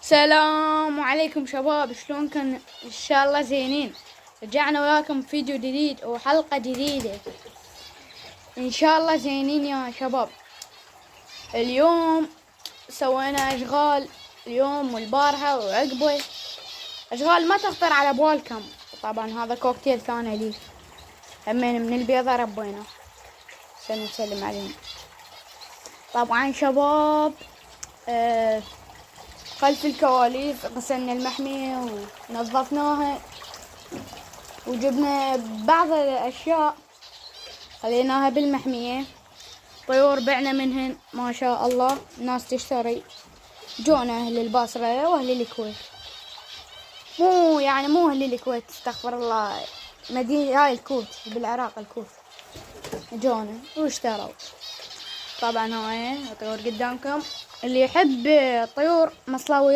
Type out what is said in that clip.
السلام عليكم شباب، شلونكم؟ ان شاء الله زينين. رجعنا وياكم فيديو جديد وحلقة جديدة، ان شاء الله زينين يا شباب. اليوم سوينا اشغال اليوم والبارحة وعقبه، اشغال ما تخطر على بالكم. طبعا هذا كوكتيل ثاني لي، همين من البيضة ربينا. سنسلم عليهم. طبعا شباب خلف الكواليس غسلنا المحمية ونظفناها وجبنا بعض الأشياء خليناها بالمحمية. طيور بعنا منهن ما شاء الله، الناس تشتري. جونا أهل البصرة وأهل الكويت، مو أهل الكويت، استغفر الله، مدينة هاي الكوت بالعراق، الكوت جونا واشتروا. طبعا هاي الطيور قدامكم، اللي يحب طيور مصلاوي